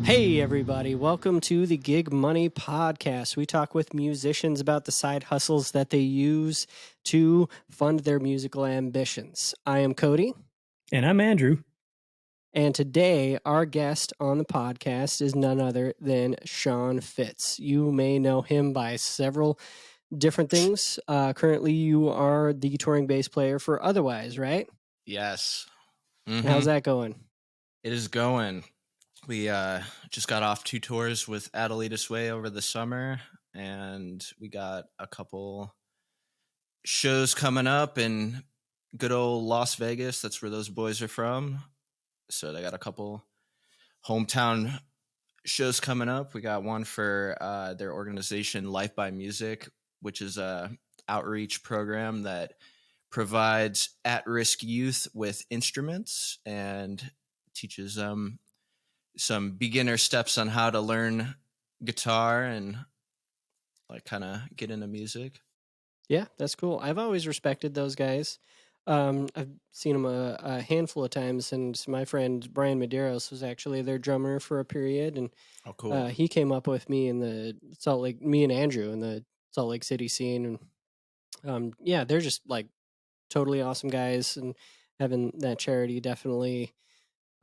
Hey everybody, welcome to the Gig Money Podcast. We talk with musicians about the side hustles that they use to fund their musical ambitions. I am Cody. And I'm Andrew. And today our guest on the podcast is none other than Sean Fitz. You may know him by several different things. Currently you are the touring bass player for Otherwise, right? Yes. How's that going? It is going. We just got off 2 tours with Adelita Sway over the summer, and we got a couple shows coming up in good old Las Vegas. That's where those boys are from. So they got a couple hometown shows coming up. We got one for their organization Life by Music, which is a outreach program that provides at-risk youth with instruments and teaches them some beginner steps on how to learn guitar and like kind of get into music. Yeah, that's cool. I've always respected those guys. I've seen them a handful of times, and my friend Brian Medeiros was actually their drummer for a period, and Oh, cool. he came up with me in the me and Andrew in the Salt Lake City scene, and yeah, they're just like totally awesome guys, and having that charity definitely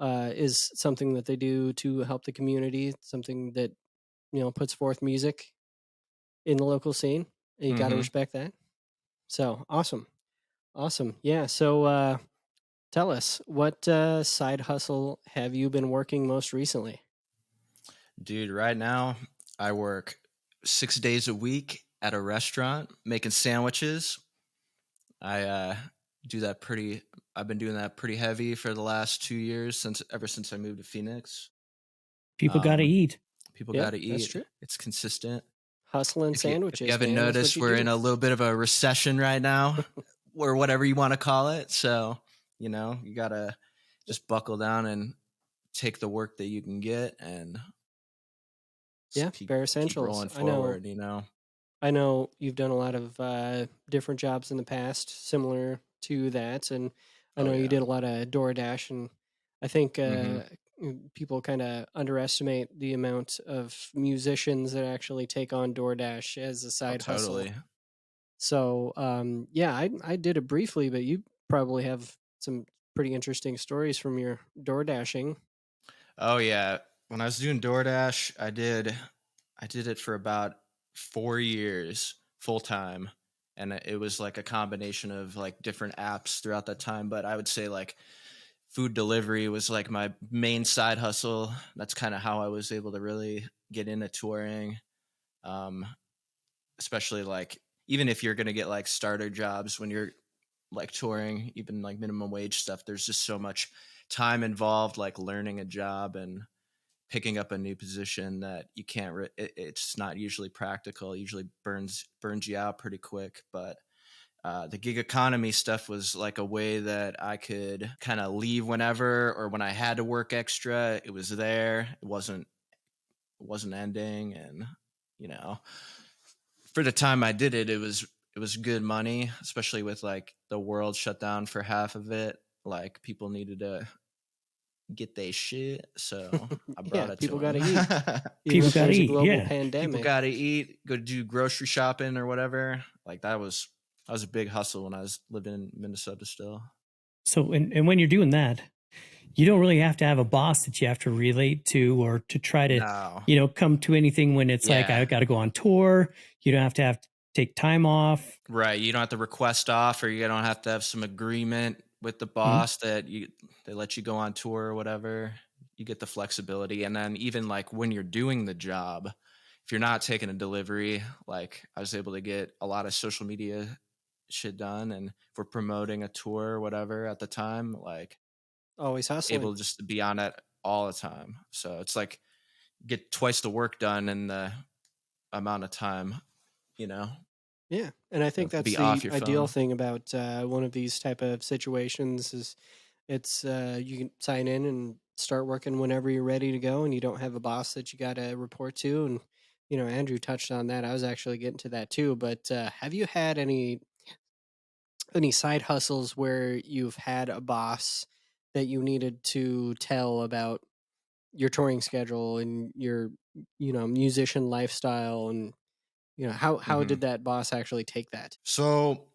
is something that they do to help the community. Something that puts forth music in the local scene, and you got to respect that. So awesome. Yeah. So tell us, what side hustle have you been working most recently? Dude, right now I work 6 days a week at a restaurant making sandwiches. I do that I've been doing that pretty heavy for the last 2 years ever since I moved to Phoenix. People got to eat. People Yeah, got to eat. that's true. It's consistent. Hustling sandwiches. If you haven't man, noticed, we're in a little bit of a recession right now, or whatever you want to call it. So, you gotta just buckle down and take the work that you can get, and bare essentials. keep rolling forward. I know you've done a lot of different jobs in the past, similar to that, and I know you did a lot of DoorDash, and I think people kind of underestimate the amount of musicians that actually take on DoorDash as a side hustle. So, yeah, I did it briefly, but you probably have some pretty interesting stories from your DoorDashing. Oh yeah, when I was doing DoorDash, I did it for about 4 years full time, and it was like a combination of like different apps throughout that time. But I would say like food delivery was like my main side hustle. That's kind of how I was able to really get into touring. Especially like even if you're gonna get like starter jobs when you're like touring, even like minimum wage stuff, there's just so much time involved, like learning a job and picking up a new position that you can't it's not usually practical. It usually burns you out pretty quick. But the gig economy stuff was like a way that I could kind of leave whenever, or when I had to work extra, it was there. It wasn't ending. And for the time I did it, it was good money, especially with like the world shut down for half of it. Like people needed to get their shit, so I brought it people to them. Gotta eat. People got to eat. Global pandemic. People got to eat. Go do grocery shopping or whatever. Like that was a big hustle when I was living in Minnesota still. So, and when you're doing that, you don't really have to have a boss that you have to relate to or to try to, come to anything when it's like, I got to go on tour. You don't have to take time off. Right. You don't have to request off, or you don't have to have some agreement with the boss that they let you go on tour or whatever. You get the flexibility. And then even like when you're doing the job, if you're not taking a delivery, like I was able to get a lot of social media shit done. And if we're promoting a tour or whatever at the time, like always hustling, able just to be on it all the time. So it's like get twice the work done in the amount of time, Yeah, and I think that's the ideal thing about one of these type of situations is it's you can sign in and start working whenever you're ready to go, and you don't have a boss that you got to report to. And Andrew touched on that. I was actually getting to that too. But have you had any side hustles where you've had a boss that you needed to tell about your touring schedule and your, musician lifestyle, and how Hmm. did that boss actually take that? So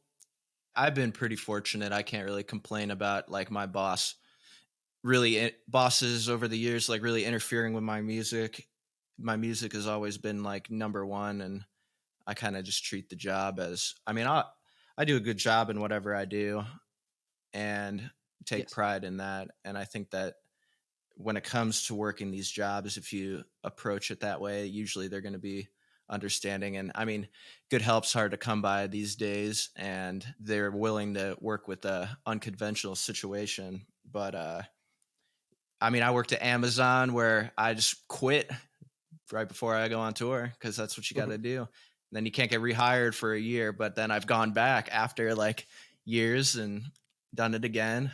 I've been pretty fortunate. I can't really complain about like my bosses over the years, like really interfering with my music. My music has always been like number one, and I kind of just treat the job as, I mean, I do a good job in whatever I do and take Yes. pride in that. And I think that when it comes to working these jobs, if you approach it that way, usually they're going to be understanding. And I mean, good help's hard to come by these days, and they're willing to work with a unconventional situation. But I mean, I worked at Amazon where I just quit right before I go on tour because that's what you got Mhm. to do. And then you can't get rehired for a year. But then I've gone back after like years and done it again.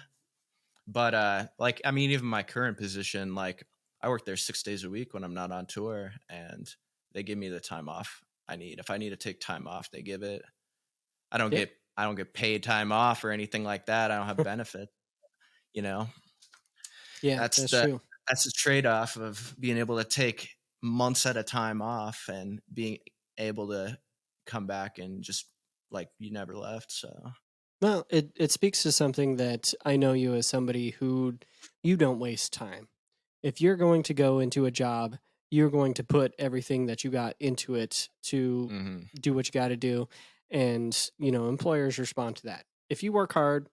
But like, I mean, even my current position, like I work there 6 days a week when I'm not on tour, and they give me the time off I need. If I need to take time off, they give it. I don't Yeah. get I don't get paid time off or anything like that. I don't have benefit, you know. Yeah, That's that's the true. that's the trade-off of being able to take months at a time off and being able to come back and just like you never left. So Well, it speaks to something that I know you as somebody who you don't waste time. If you're going to go into a job, you're going to put everything that you got into it to mhm, do what you got to do. And, employers respond to that. If you work hard,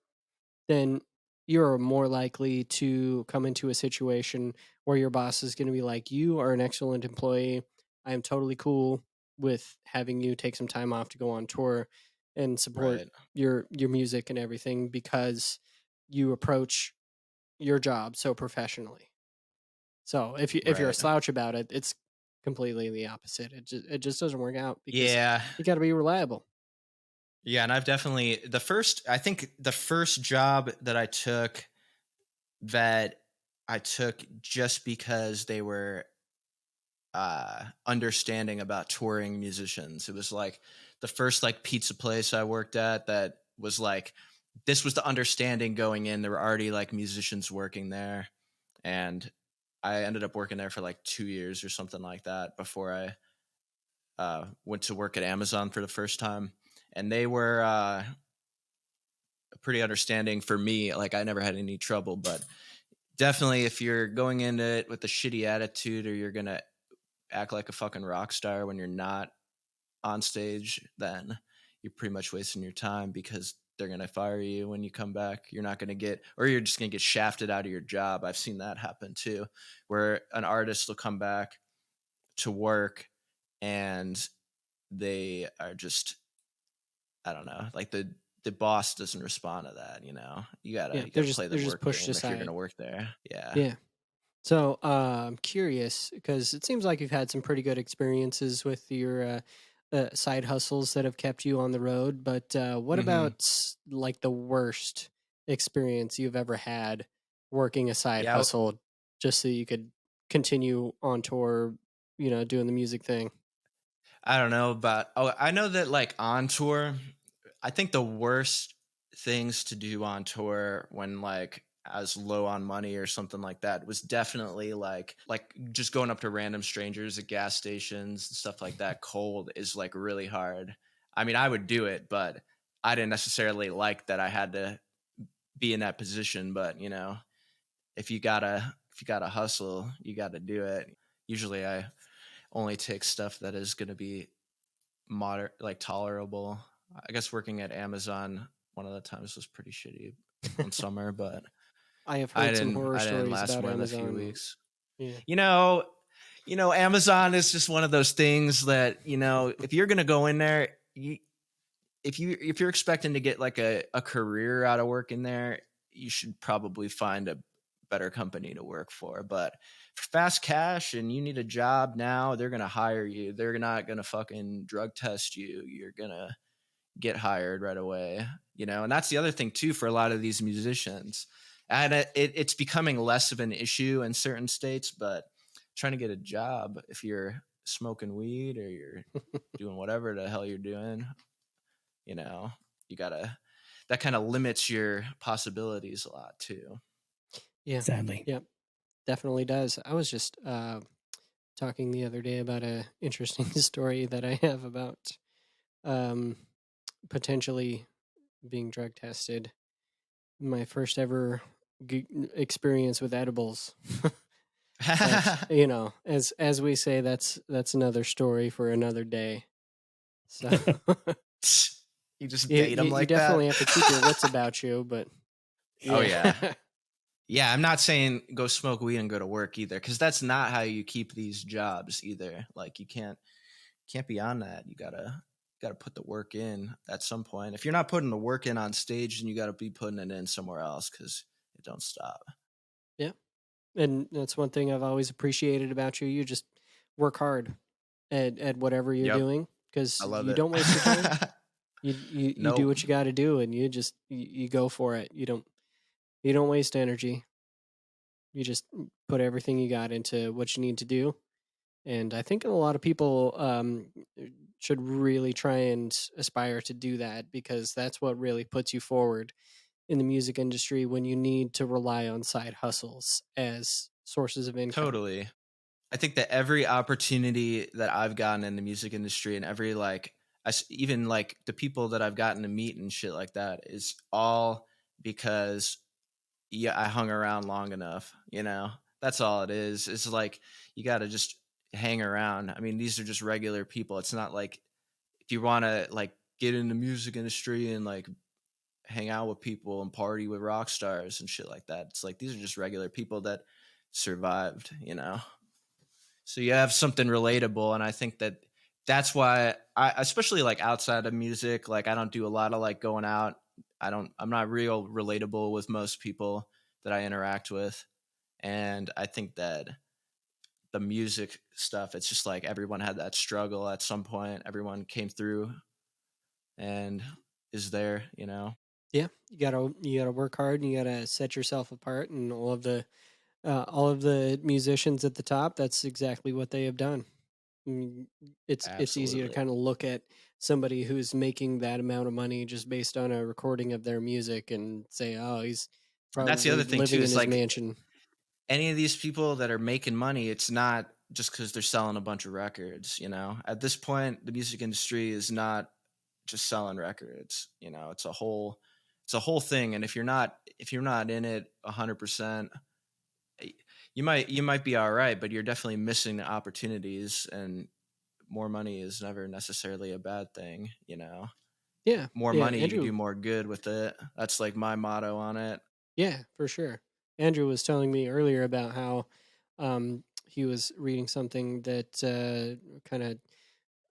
then you're more likely to come into a situation where your boss is going to be like, "You are an excellent employee. I am totally cool with having you take some time off to go on tour and support right, your music and everything because you approach your job so professionally." So if you're a right. slouch about it, it's completely the opposite. It just doesn't work out because Yeah. you got to be reliable. Yeah, and I've definitely I think the first job that I took just because they were understanding about touring musicians. It was like the first like pizza place I worked at that was like this was the understanding going in. There were already like musicians working there, and I ended up working there for like 2 years or something like that before I went to work at Amazon for the first time. And they were pretty understanding for me. Like I never had any trouble, but definitely if you're going into it with a shitty attitude or you're gonna act like a fucking rock star when you're not on stage, then you're pretty much wasting your time because they're gonna fire you when you come back. You're not gonna get, or you're just gonna get shafted out of your job. I've seen that happen too, where an artist will come back to work and they are just, I don't know, like the boss doesn't respond to that. You know, Yeah, you they're gotta just play the they're just work pushed game if you're aside. gonna work there. Yeah. Yeah. So I'm curious because it seems like you've had some pretty good experiences with your side hustles that have kept you on the road. But what Hmm. about like the worst experience you've ever had working a side Yeah. hustle just so you could continue on tour, doing the music thing? I don't know, but I know that like on tour, I think the worst things to do on tour when like I was low on money or something like that was definitely like just going up to random strangers at gas stations and stuff like that cold is like really hard. I mean, I would do it, but I didn't necessarily like that I had to be in that position, but if you gotta hustle, you gotta do it. Usually I only take stuff that is going to be moderate, like tolerable. I guess working at Amazon one of the times was pretty shitty one summer, but I have heard some horror I didn't stories last about more than a few Amazon. weeks. Yeah. You know, Amazon is just one of those things that, if you're gonna go in there, if you're expecting to get like a career out of working there, you should probably find a better company to work for. But for fast cash and you need a job now, they're gonna hire you. They're not gonna fucking drug test you. You're gonna get hired right away. And that's the other thing too for a lot of these musicians. And it's becoming less of an issue in certain states, but trying to get a job if you're smoking weed or you're doing whatever the hell you're doing, you know, you gotta that kind of limits your possibilities a lot too. Yeah. sadly. Yep. Definitely does. I was just talking the other day about a interesting story that I have about um, potentially being drug tested. My first ever experience with edibles. But as we say, that's another story for another day. So You just you, bait them you like definitely that. have to keep your wits about you. But Oh yeah, yeah. Yeah, I'm not saying go smoke weed and go to work either, because that's not how you keep these jobs either. Like you can't be on that. You gotta put the work in at some point. If you're not putting the work in on stage, then you gotta be putting it in somewhere else because it don't stop. yeah, and that's one thing I've always appreciated about you. You just work hard at whatever you're Yep, doing because I love you it. don't waste your time. You do Nope. what you got to do, and you go for it. You don't waste energy. You just put everything you got into what you need to do. And I think a lot of people should really try and aspire to do that because that's what really puts you forward in the music industry when you need to rely on side hustles as sources of income. Totally. I think that every opportunity that I've gotten in the music industry and every like even like the people that I've gotten to meet and shit like that is all because I hung around long enough, you know. That's all it is. It's like you got to just hang around. I mean, these are just regular people. It's not like if you want to like get in the music industry and like hang out with people and party with rock stars and shit like that. It's like these are just regular people that survived, you know. So you have something relatable, and I think that that's why I, especially like outside of music, like I don't do a lot of like going out. I'm not real relatable with most people that I interact with. And I think that the music stuff, it's just like everyone had that struggle at some point. Everyone came through and is there, you know. Yeah, you gotta work hard and you gotta set yourself apart. And all of the musicians at the top, that's exactly what they have done. Mm, it's easy to Absolutely. kind of look at somebody who's making that amount of money just based on a recording of their music and say, "Oh, he's That's the probably other thing too, living in is his like mansion." any of these people that are making money, it's not just because they're selling a bunch of records, you know. At this point, the music industry is not just selling records, you know. It's a whole thing. And if you're not in it 100%, you might be all right, but you're definitely missing the opportunities. And more money is never necessarily a bad thing, you know. Yeah, More yeah, money, you can Andrew. do more good with it. That's like my motto on it. Yeah, for sure. Andrew was telling me earlier about how he was reading something that kind of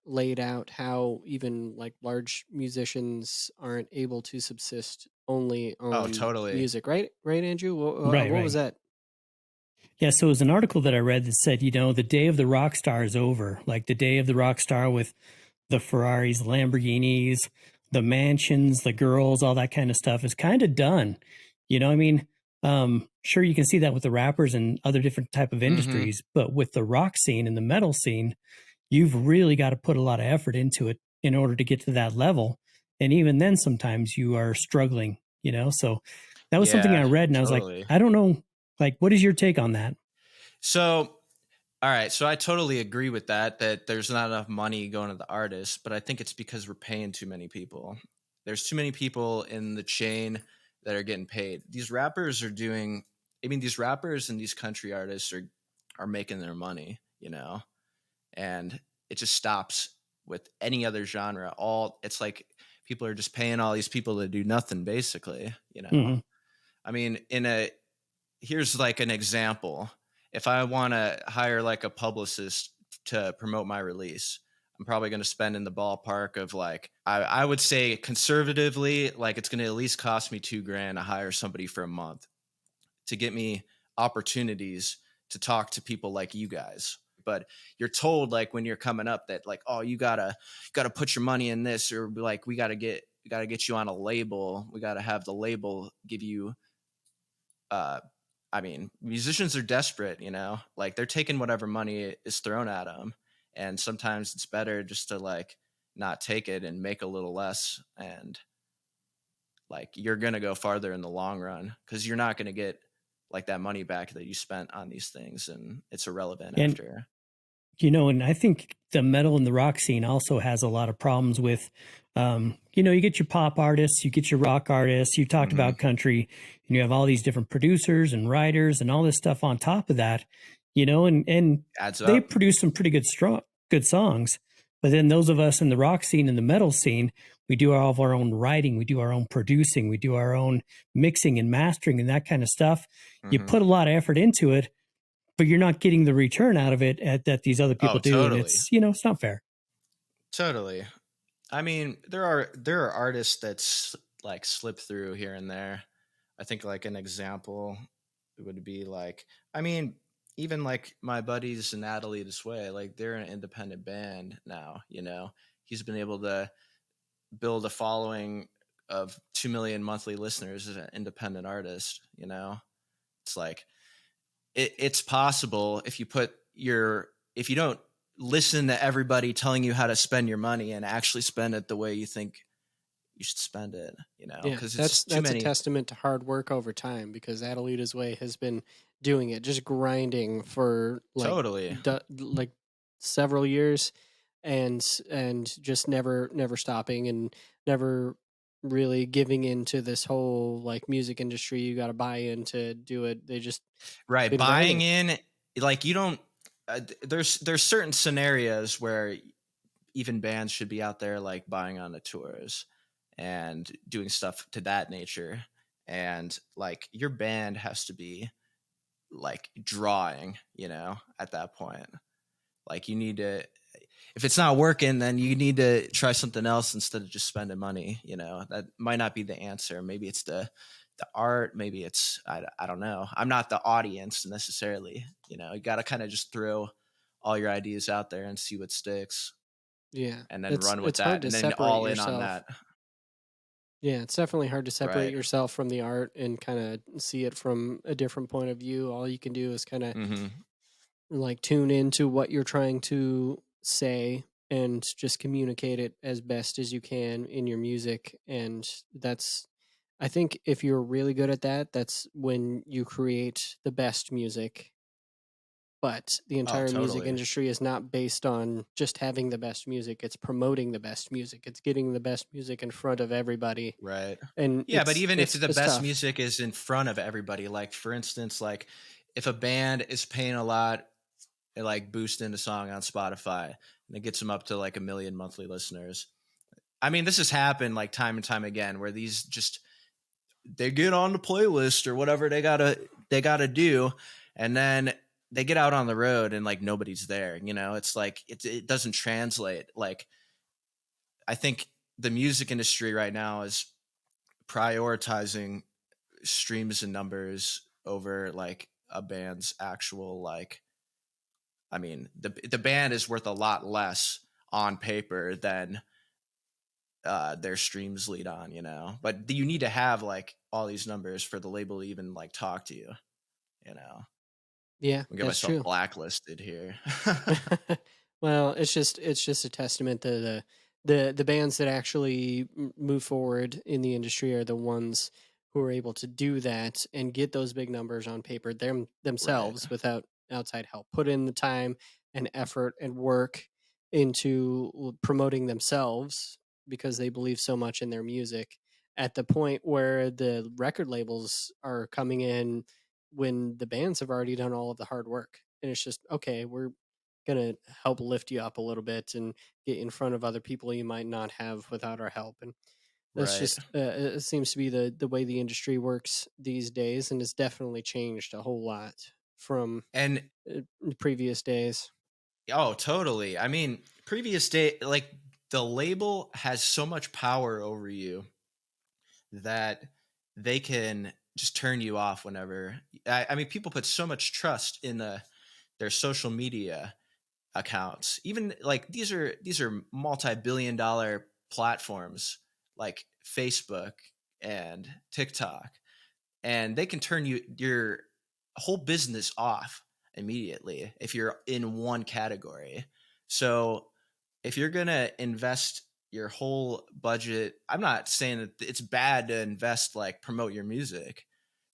laid out how even like large musicians aren't able to subsist only Oh, on totally. music, right? Right, Andrew? Right, What was right. that? Yeah, so it was an article that I read that said, the day of the rock star is over. Like the day of the rock star with the Ferraris, Lamborghinis, the mansions, the girls, all that kind of stuff is kind of done. I mean, sure, you can see that with the rappers and other different type of Mm-hmm. industries, but with the rock scene and the metal scene, you've really got to put a lot of effort into it in order to get to that level. And even then, sometimes you are struggling, So that was something I Yeah, read, and I was like, totally. I don't know, like, what is your take on that? So, all right. So I totally agree with that there's not enough money going to the artists, but I think it's because we're paying too many people. There's too many people in the chain that are getting paid. These rappers and these country artists are making their money, you know, and it just stops with any other genre. It's like people are just paying all these people to do nothing, basically, you know. Mm-hmm. I mean, here's like an example. If I want to hire like a publicist to promote my release, I'm probably going to spend in the ballpark of like, I would say conservatively, like it's going to at least cost me $2,000 to hire somebody for a month to get me opportunities to talk to people like you guys. But you're told like when you're coming up that like, oh, you gotta put your money in this, or like we gotta get you on a label. We gotta have the label give you uh I mean, musicians are desperate, you know, like they're taking whatever money is thrown at them. And sometimes it's better just to like not take it and make a little less. And like you're going to go farther in the long run because you're not going to get like that money back that you spent on these things, and it's irrelevant And after. and I think the metal and the rock scene also has a lot of problems with, you get your pop artists, you get your rock artists, you talked Mm-hmm. about country, and you have all these different producers and writers and all this stuff on top of that, and Adds they up. produce some pretty good songs. But then those of us in the rock scene and the metal scene, we do all of our own writing, we do our own producing, we do our own mixing and mastering and that kind of stuff. You Mm-hmm. put a lot of effort into it, but you're not getting the return out of it that these other people Oh, do, and totally. it's not fair. Totally. I mean, there are artists that's like slip through here and there. I think like an example would be like, I mean, even like my buddies Natalie This Way, like they're an independent band now. He's been able to build a following of 2 million monthly listeners as an independent artist. It's like it's possible if you don't listen to everybody telling you how to spend your money and actually spend it the way you think you should spend it, Yeah, because it's that's just too that's a many. testament to hard work over time because Adelita's Way has been doing it, just grinding for Totally. like several years, and just never stopping and never really giving into this whole like music industry. You got to buy in to do it. They just Right, been buying grinding. in, like you don't. There's certain scenarios where even bands should be out there like buying on the tours and doing stuff to that nature, and like your band has to be like drawing, at that point. Like you need to, if it's not working, then you need to try something else instead of just spending money. That might not be the answer. Maybe it's the art. Maybe it's I don't know. I'm not the audience necessarily. You got to kind of just throw all your ideas out there and see what sticks, Yeah, and then it's run with it's hard that, to and then separate all in on yourself. that. Yeah, it's definitely hard to separate Right. yourself from the art and kind of see it from a different point of view. All you can do is kind of Mm-hmm. like tune into what you're trying to say and just communicate it as best as you can in your music. And that's, I think, if you're really good at that, that's when you create the best music. But the Oh, entire music totally. industry is not based on just having the best music. It's promoting the best music. It's getting the best music in front of everybody. Right. And Yeah, but even if the it's best tough. music is in front of everybody, like for instance, like if a band is paying a lot, it like boosting a song on Spotify and it gets them up to like 1 million monthly listeners. I mean, this has happened like time and time again where these just they get on the playlist or whatever they gotta do, and then they get out on the road and like nobody's there. It's like it doesn't translate. Like I think the music industry right now is prioritizing streams and numbers over like a band's actual like. I mean, the band is worth a lot less on paper than their streams lead on, but you need to have like all these numbers for the label to even like talk to you. you know Yeah, I'll get that's myself true. blacklisted here. Well, it's just a testament to the bands that actually move forward in the industry are the ones who are able to do that and get those big numbers on paper Right. themselves without outside help. Put in the time and effort and work into promoting themselves because they believe so much in their music at the point where the record labels are coming in when the bands have already done all of the hard work. And it's just, okay, we're going to help lift you up a little bit and get in front of other people you might not have without our help. And that's Right. just, it seems to be the way the industry works these days. And it's definitely changed a whole lot from And previous days. oh, totally. I mean, previous day, like the label has so much power over you that they can just turn you off whenever. I mean, people put so much trust in their social media accounts. Even like these are multi-billion-dollar platforms like Facebook and TikTok, and they can turn your whole business off immediately if you're in one category. So if you're going to invest your whole budget, I'm not saying that it's bad to invest, like promote your music.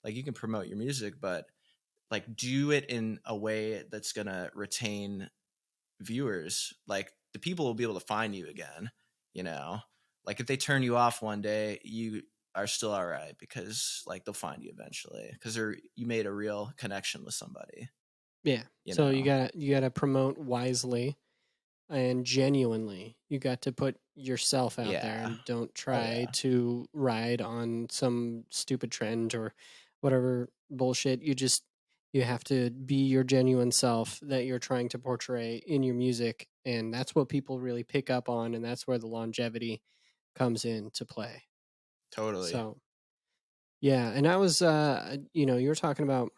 Like, you can promote your music, but like do it in a way that's gonna retain viewers. Like, the people will be able to find you again, you know. Like, if they turn you off one day, you are still all right, because like they'll find you eventually, because you made a real connection with somebody, Yeah. you So know. you gotta promote wisely and genuinely. You got to put yourself out there Yeah. and don't Oh try yeah. to ride on some stupid trend or whatever bullshit. You have to be your genuine self that you're trying to portray in your music, and that's what people really pick up on, and that's where the longevity comes into play. Totally. So, yeah, and I was you were talking about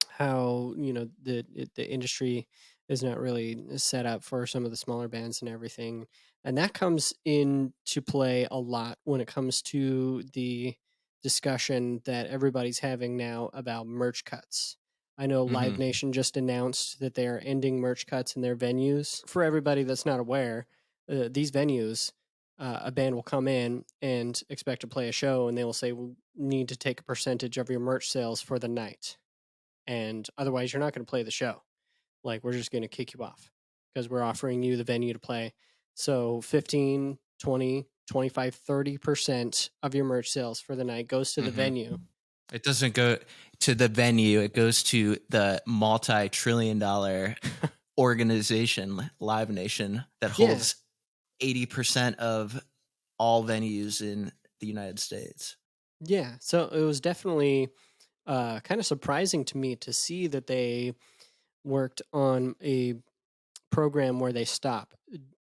how the industry is not really set up for some of the smaller bands and everything, and that comes into play a lot when it comes to the discussion that everybody's having now about merch cuts. I know Live Mm-hmm. Nation just announced that they are ending merch cuts in their venues. For everybody that's not aware, these venues, a band will come in and expect to play a show, and they will say, "We need to take a percentage of your merch sales for the night, and otherwise you're not going to play the show. Like, we're just going to kick you off because we're offering you the venue to play. So 15, 20, 25, 30% of your merch sales for the night goes to the Mm-hmm. venue." It doesn't go to the venue, it goes to the multi-trillion-dollar organization, Live Nation, that Yeah. holds 80% of all venues in the United States. Yeah. So it was definitely kind of surprising to me to see that they worked on a program where they stop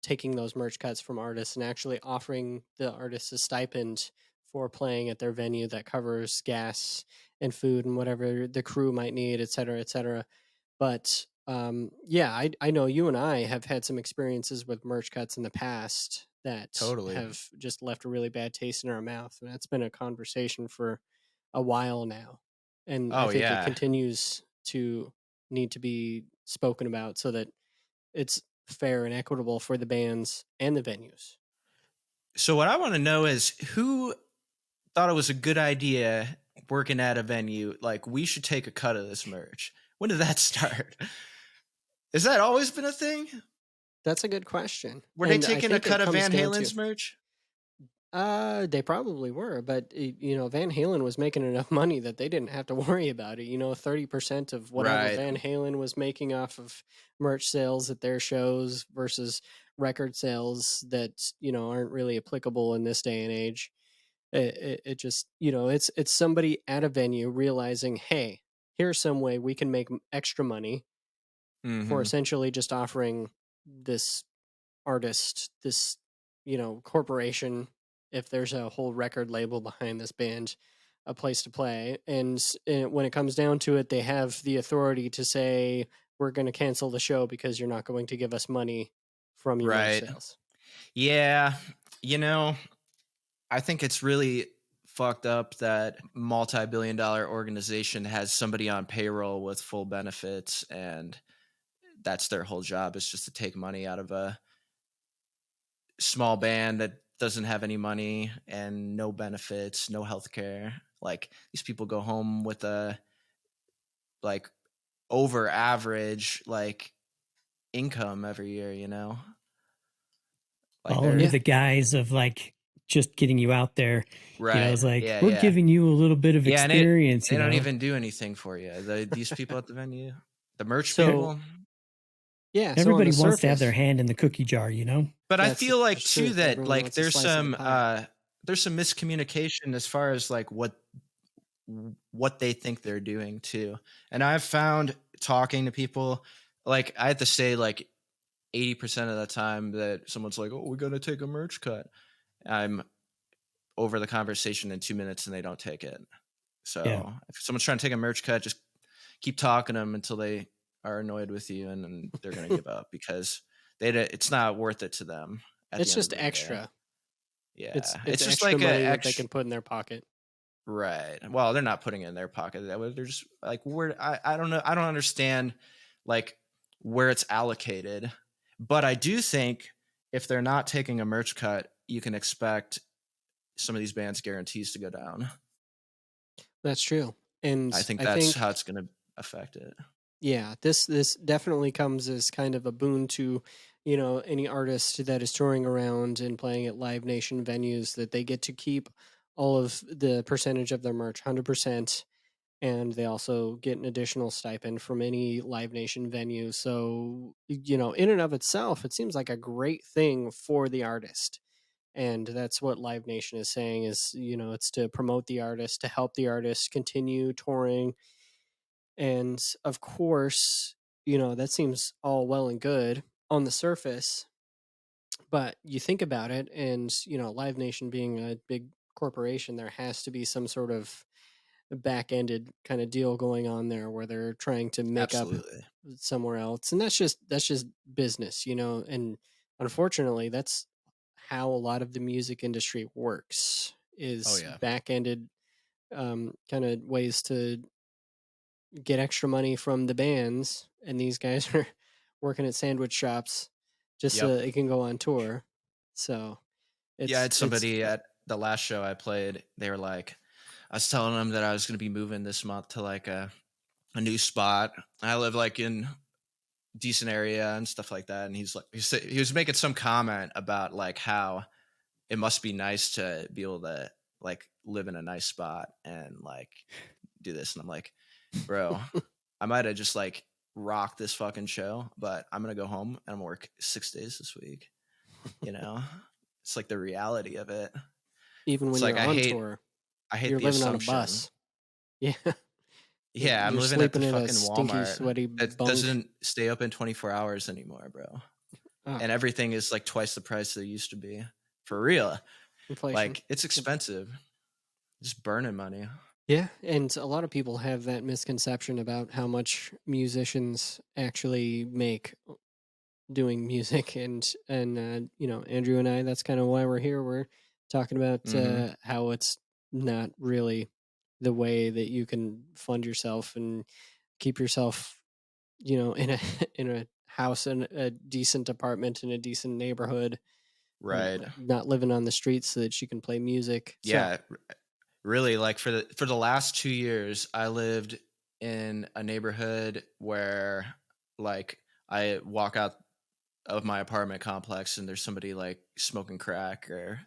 taking those merch cuts from artists and actually offering the artists a stipend for playing at their venue that covers gas and food and whatever the crew might need, et cetera, et cetera. But yeah, I know you and I have had some experiences with merch cuts in the past that Totally. have just left a really bad taste in our mouth. And that's been a conversation for a while now. And I Oh think it yeah. continues to need to be spoken about so that it's fair and equitable for the bands and the venues. So what I want to know is, who thought it was a good idea working at a venue, like, we should take a cut of this merch? When did that start? Has that always been a thing? That's a good question. Were they And I taking a think it cut of comes Van down to Halen's merch? they probably were, but Van Halen was making enough money that they didn't have to worry about it. 30% of whatever Right. Van Halen was making off of merch sales at their shows versus record sales that aren't really applicable in this day and age. It just it's somebody at a venue realizing, hey, here's some way we can make extra money for Mm-hmm. essentially just offering this artist, this corporation, if there's a whole record label behind this band, a place to play. And when it comes down to it, they have the authority to say, we're going to cancel the show because you're not going to give us money from your merch Right. sales. Yeah. You know, I think it's really fucked up that multi-billion-dollar organization has somebody on payroll with full benefits, and that's their whole job, is just to take money out of a small band that doesn't have any money and no benefits, no health care. Like, these people go home with a like over average like income every year, you know? Like, all under they're Yeah. the guise of like just getting you out there. right. It's like, Yeah, we're yeah. giving you a little bit of Yeah, and experience, they don't even do anything for you. These people at the venue, the merch So people. yeah, so on Everybody the wants to have their surface, hand in the cookie jar. But I feel like that's too true. that Everyone like wants a slice of the pie. there's some miscommunication as far as like what they think they're doing too. And I've found, talking to people, like, I have to say like 80% of the time that someone's like, "Oh, we're going to take a merch cut," I'm over the conversation in 2 minutes and they don't take it. Yeah. So if someone's trying to take a merch cut, just keep talking to them until they are annoyed with you, and then they're going to give up, because it's not worth it to them at the It's end of just the day. extra. Yeah. It's It's just extra like a money that they extra. can put in their pocket. Right. Well, they're not putting it in their pocket that way. They're just like, I don't know. I don't understand like where it's allocated. But I do think if they're not taking a merch cut, you can expect some of these bands' guarantees to go down. That's true. And I think I that's think, how it's going to affect it. yeah, this definitely comes as kind of a boon to, any artist that is touring around and playing at Live Nation venues, that they get to keep all of the percentage of their merch 100%, and they also get an additional stipend from any Live Nation venue. So, in and of itself, it seems like a great thing for the artist. And that's what Live Nation is saying is, it's to promote the artist, to help the artist continue touring. And of course, that seems all well and good on the surface, but you think about it, and Live Nation being a big corporation, there has to be some sort of back-ended kind of deal going on there where they're trying to make up Absolutely. somewhere else. And that's just business, and unfortunately that's how a lot of the music industry works, Oh is yeah. back-ended kind of ways to get extra money from the bands, and these guys are working at sandwich shops just so Yep. that they can go on tour. So Yeah, I it's had it's somebody at the last show I played. They were like, I was telling them that I was going to be moving this month to like a new spot. I live like in decent area and stuff like that. And he's like, he was making some comment about like how it must be nice to be able to like live in a nice spot and like do this. And I'm like, bro, I might have just like rocked this fucking show, but I'm gonna go home and I'm gonna work 6 days this week. You know, it's like the reality of it. even It's when like you're on tour, I hate you're the living on a assumption. bus. Yeah. Yeah, I'm You're living at the sleeping in a fucking stinky, Walmart sweaty that bunk. doesn't stay open 24 hours anymore, bro. Oh, And everything is like twice the price they used to be. For real. inflation. Like it's Yep. expensive. Just burning money. Yeah, and a lot of people have that misconception about how much musicians actually make doing music. And Andrew and I, that's kind of why we're here. We're talking about Mm-hmm. how it's not really the way that you can fund yourself and keep yourself, in a in a house, in a decent apartment in a decent neighborhood, Right. not living on the streets, so that you can play music. So Yeah. Really, like for the last 2 years, I lived in a neighborhood where like I walk out of my apartment complex and there's somebody like smoking crack or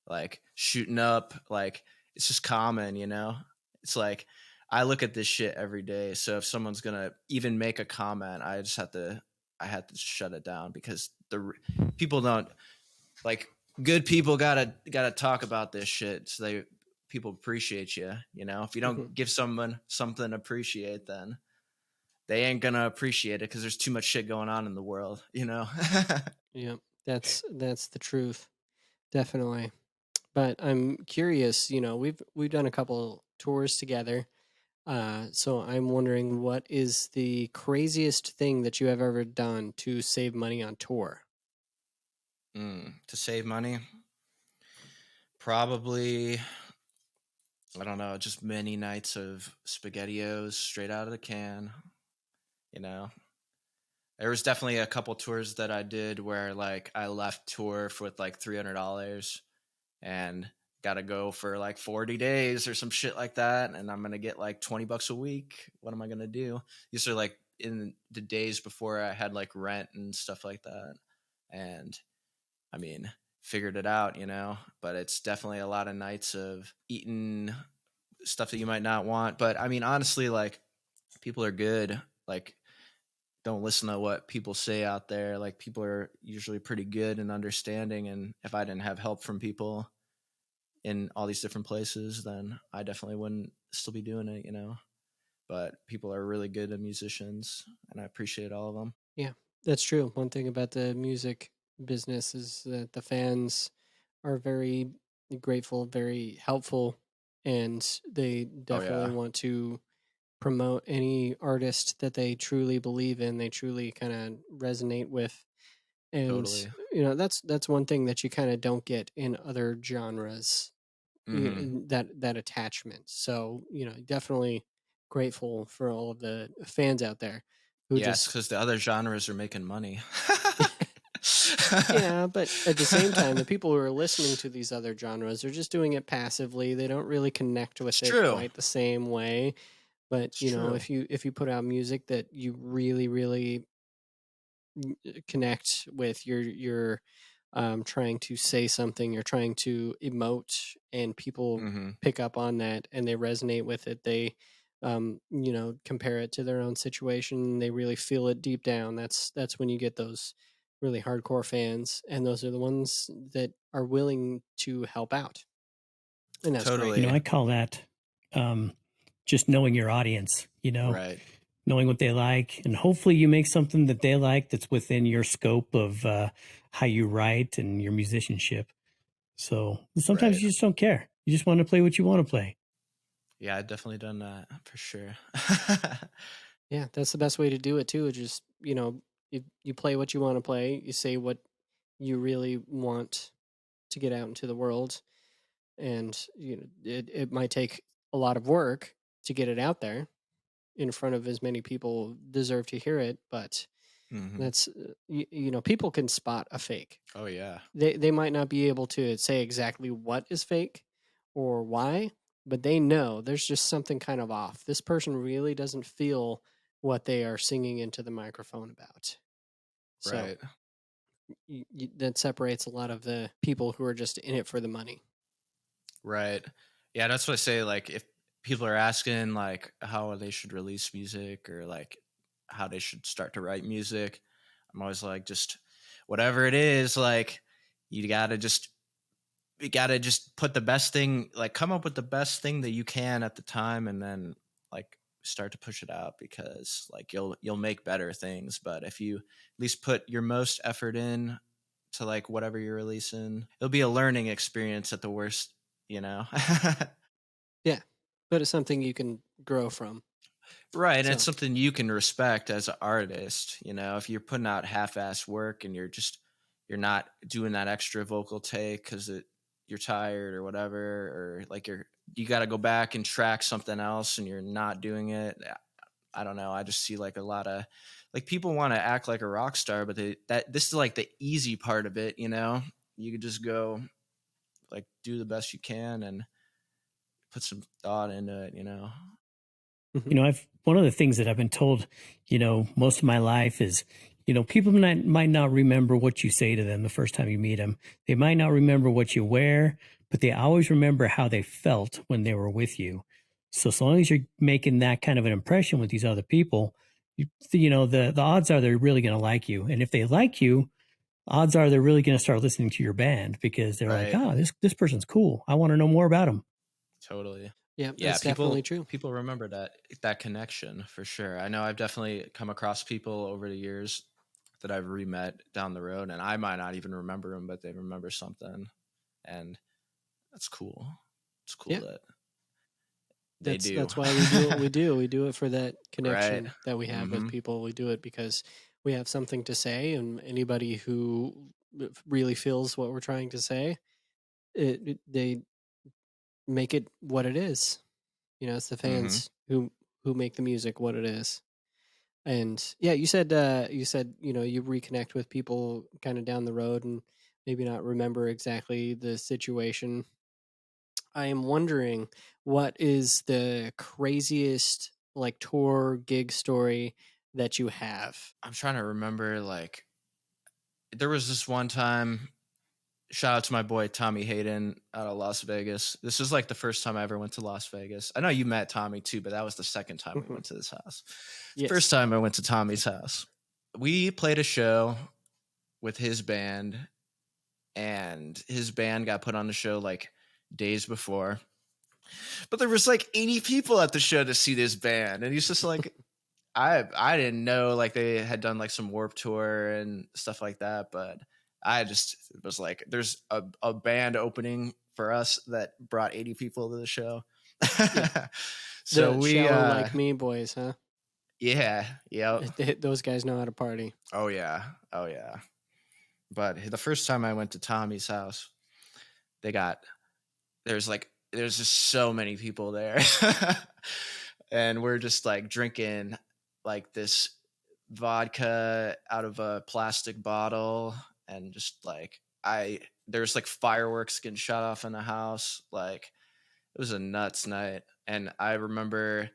like shooting up. Like it's just common, you know? It's like I look at this shit every day. So if someone's gonna even make a comment, I had to shut it down because people don't like good people gotta talk about this shit so they people appreciate you. You know, if you don't mhm. give someone something to appreciate, then they ain't gonna appreciate it because there's too much shit going on in the world. You know. Yeah, that's the truth, definitely. But I'm curious. We've done a couple tours together. So I'm wondering, what is the craziest thing that you have ever done to save money on tour? To save money, probably I don't know, just many nights of spaghettios straight out of the can. You know, there was definitely a couple tours that I did where like I left tour with like $300 and got to go for like 40 days or some shit like that. And I'm going to get like $20 a week. What am I going to do? These are like in the days before I had like rent and stuff like that. And I mean, figured it out, you know, but it's definitely a lot of nights of eating stuff that you might not want. But I mean, honestly, like people are good. Like, don't listen to what people say out there. Like, people are usually pretty good and understanding. And if I didn't have help from people in all these different places, then I definitely wouldn't still be doing it, you know. But people are really good at musicians, and I appreciate all of them. Yeah, that's true. One thing about the music business is that the fans are very grateful, very helpful, and they Oh definitely yeah, want to promote any artist that they truly believe in, they truly kind of resonate with. And totally. that's one thing that you kind of don't get in other genres, Mm-hmm. that attachment. So, definitely grateful for all of the fans out there who Yeah, it's just because the other genres are making money. yeah, but at the same time, the people who are listening to these other genres are just doing it passively. They don't really connect It's with it true. quite the same way. But, It's true. if you put out music that you really, really connect with, you're trying to say something, you're trying to emote, and people Mm-hmm. pick up on that and they resonate with it. They compare it to their own situation. They really feel it deep down. That's when you get those really hardcore fans, and those are the ones that are willing to help out, and that's great. Totally. I call that um, just knowing your audience, Right. knowing what they like. And hopefully you make something that they like that's within your scope of how you write and your musicianship. So sometimes Right. you just don't care. You just want to play what you want to play. Yeah, I've definitely done that for sure. Yeah, that's the best way to do it too. Just you play what you want to play. You say what you really want to get out into the world, and it might take a lot of work to get it out there in front of as many people deserve to hear it. But Mm-hmm. that's people can spot a fake. Oh yeah. They might not be able to say exactly what is fake or why, but they know there's just something kind of off. This person really doesn't feel what they are singing into the microphone about. So Right. that separates a lot of the people who are just in it for the money. Right. Yeah, that's what I say. Like, if people are asking like how they should release music or like how they should start to write music, I'm always like, just whatever it is, like you gotta just put the best thing, like come up with the best thing that you can at the time, and then like start to push it out, because like you'll make better things. But if you at least put your most effort in to like whatever you're releasing, it'll be a learning experience at the worst, you know. Yeah, but it's something you can grow from. Right, and it's So something you can respect as an artist. If you're putting out half-ass work and you're not doing that extra vocal take because you're tired or whatever, or like you got to go back and track something else and you're not doing it. I don't know. I just see like a lot of like people want to act like a rock star, but this is like the easy part of it. You could just go like do the best you can and put some thought into it. mhm. I've one of the things that I've been told, most of my life is, people might not remember what you say to them the first time you meet them. They might not remember what you wear, but they always remember how they felt when they were with you. So as long as you're making that kind of an impression with these other people, the odds are they're really going to like you. And if they like you, odds are they're really going to start listening to your band because they're like, Right. oh, this person's cool. I want to know more about them. Totally. Yeah, Yeah, that's definitely people true. people remember that connection for sure. I know I've definitely come across people over the years that I've re-met down the road, and I might not even remember them, but they remember something, and that's cool. It's cool Yeah, that they that's do. that's why we do what we do. We do it for that Right. connection that we have with Mm-hmm. people. We do it because we have something to say, and anybody who really feels what we're trying to say, they make it what it is. It's the Mm-hmm. fans who make the music what it is. And yeah, you said you reconnect with people kind of down the road and maybe not remember exactly the situation. I am wondering, what is the craziest like tour gig story that you have? I'm trying to remember, like there was this one time. Shout out to my boy Tommy Hayden out of Las Vegas. This is like the first time I ever went to Las Vegas. I know you met Tommy too, but that was the second time we Mhm. went to this house. First Yes. time I went to Tommy's house. We played a show with his band, and his band got put on the show like days before. But there was like 80 people at the show to see this band, and he's just like, I didn't know like they had done like some Warp Tour and stuff like that, but I just was like, there's a band opening for us that brought 80 people to the show. Yeah. So The we shallow like me boys, huh? yeah, yep. Those guys know how to party. Oh yeah. Oh yeah. But the first time I went to Tommy's house, they got there's just so many people there. And we're just like drinking like this vodka out of a plastic bottle, and just like there's like fireworks getting shot off in the house. Like it was a nuts night. And I remember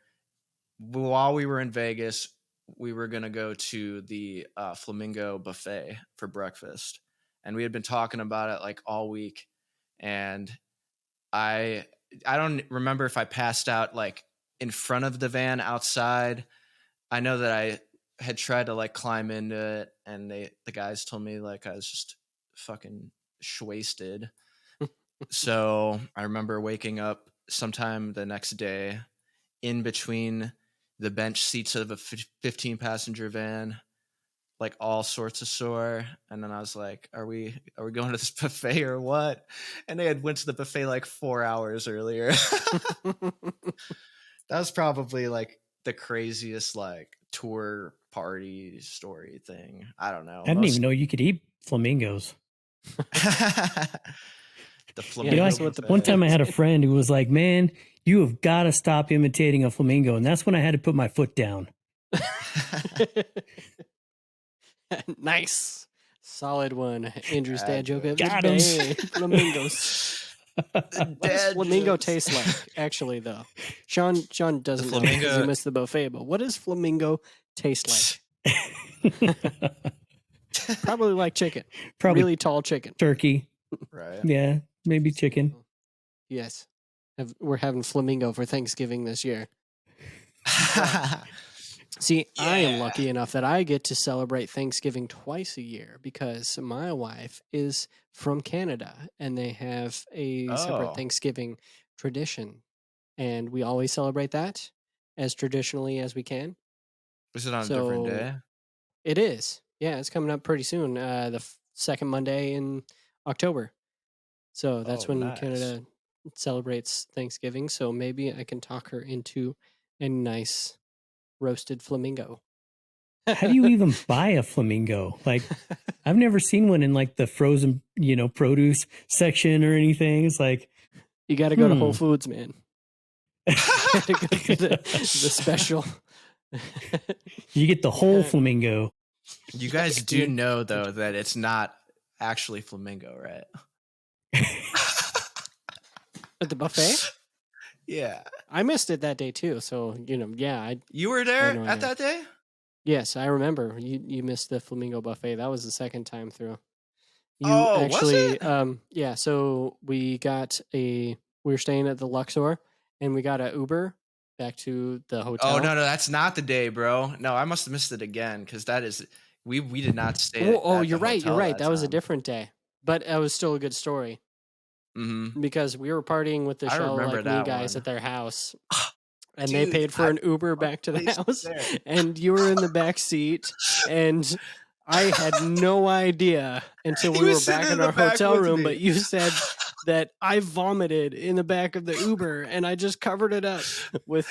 while we were in Vegas, we were going to go to the Flamingo buffet for breakfast. And we had been talking about it like all week. And I don't remember if I passed out like in front of the van outside. I know that I had tried to like climb into it, and the guys told me like I was just fucking wasted. So I remember waking up sometime the next day in between the bench seats of a 15 passenger van, like all sorts of sore. And then I was like, are we going to this buffet or what? And they had went to the buffet like 4 hours earlier. That was probably like the craziest like tour party story thing. I don't know. I didn't even know you could eat flamingos. The flamingo one time I had a friend who was like, man, you have got to stop imitating a flamingo. And that's when I had to put my foot down. Nice. Solid one. Andrew's dad joke of Got the him. day. Flamingos. What does flamingo taste like, actually, though? Sean doesn't know because he missed the buffet, but what does flamingo taste like? Probably like chicken. Probably really tall chicken. Turkey. Right. Yeah, maybe chicken. Yes. We're having flamingo for Thanksgiving this year. See, yeah. I am lucky enough that I get to celebrate Thanksgiving twice a year because my wife is from Canada and they have a separate Thanksgiving tradition. And we always celebrate that as traditionally as we can. Is it on a different day? It is. Yeah, it's coming up pretty soon. The second Monday in October. So that's when Canada celebrates Thanksgiving. So maybe I can talk her into a nice roasted flamingo. How do you even buy a flamingo? Like, I've never seen one in like the frozen, produce section or anything. It's like, you got to go to Whole Foods, man. You got to go to the special. You get the whole flamingo. You guys do know though that it's not actually flamingo, right? At the buffet? Yeah. I missed it that day too. So, yeah. You were there at that day? Yes, I remember. You missed the flamingo buffet. That was the second time through. Was it? Yeah, so we were staying at the Luxor and we got an Uber back to the hotel. Oh, no, that's not the day, bro. No, I must have missed it again because that is, we did not stay at you're right. That was a different day. But it was still a good story. Mm-hmm. Because we were partying with the Shell Like Me guys at their house. And Dude, they paid for an Uber back to the house. And you were in the back seat. And I had no idea until we were back in our hotel room. But you said that I vomited in the back of the Uber. And I just covered it up with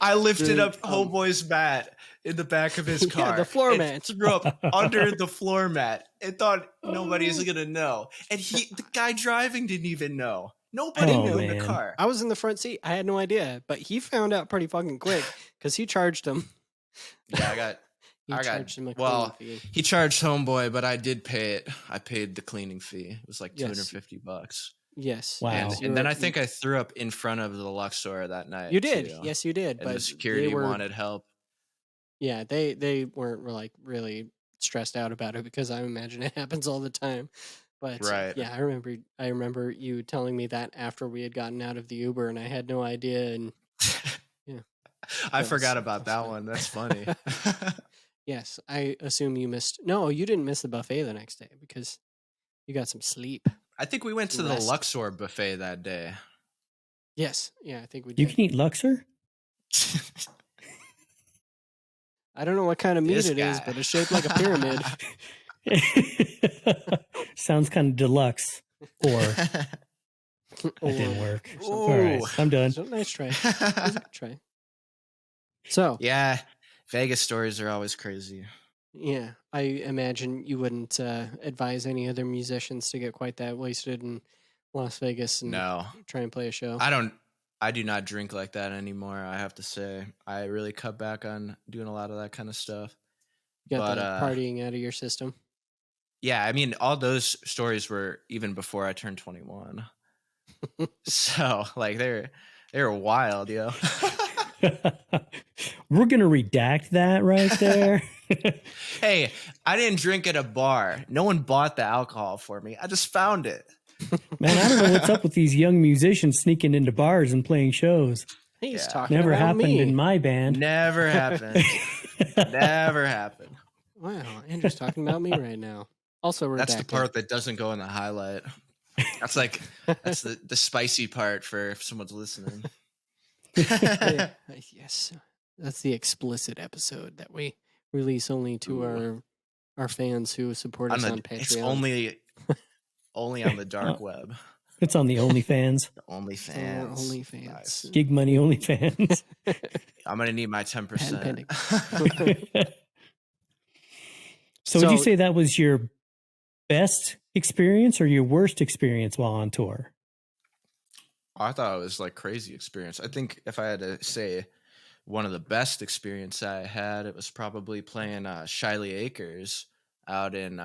I lifted up Homeboy's mat in the back of his car. Yeah, the floor mat. Threw up under the floor mat and thought nobody's going to know. And the guy driving didn't even know. Nobody knew in the car. I was in the front seat. I had no idea, but he found out pretty fucking quick because he charged him. Yeah, he charged Homeboy, but I did pay it. I paid the cleaning fee. It was like $250. Yes. Wow. And then I think I threw up in front of the Luxor that night. You did. Too. Yes, you did. And but the security wanted help. Yeah, they weren't like really stressed out about it because I imagine it happens all the time. But yeah, I remember you telling me that after we had gotten out of the Uber and I had no idea. And yeah, I forgot about that one. That's funny. Yes, I assume you missed. No, you didn't miss the buffet the next day because you got some sleep. I think we went to the Luxor buffet that day. Yes, yeah, I think we did. You can eat Luxor? I don't know what kind of meat it is, but it's shaped like a pyramid. Sounds kind of deluxe. Or that didn't work. So, all right, I'm done. So, nice try. It was a good try. So yeah, Vegas stories are always crazy. Yeah, I imagine you wouldn't advise any other musicians to get quite that wasted in Las Vegas and try and play a show. I do not drink like that anymore. I have to say, I really cut back on doing a lot of that kind of stuff. You got that partying out of your system. Yeah, I mean, all those stories were even before I turned 21. So, like, they're wild, yo. We're going to redact that right there. Hey, I didn't drink at a bar. No one bought the alcohol for me. I just found it. Man, I don't know what's up with these young musicians sneaking into bars and playing shows. He's talking Never about happened me. in my band. Never happened. Never happened. Wow, Andrew's talking about me right now. Also redacted. That's the part that doesn't go in the highlight. That's like that's the spicy part for if someone's listening. Yes, that's the explicit episode that we release only to our fans who support us on Patreon. It's only on the dark web. It's on the OnlyFans. The OnlyFans. OnlyFans. Nice. Gig money OnlyFans. I'm gonna need my 10%. So would you say that was your best experience or your worst experience while on tour? I thought it was like crazy experience. I think if I had to say one of the best experience I had, it was probably playing Shiley Acres out in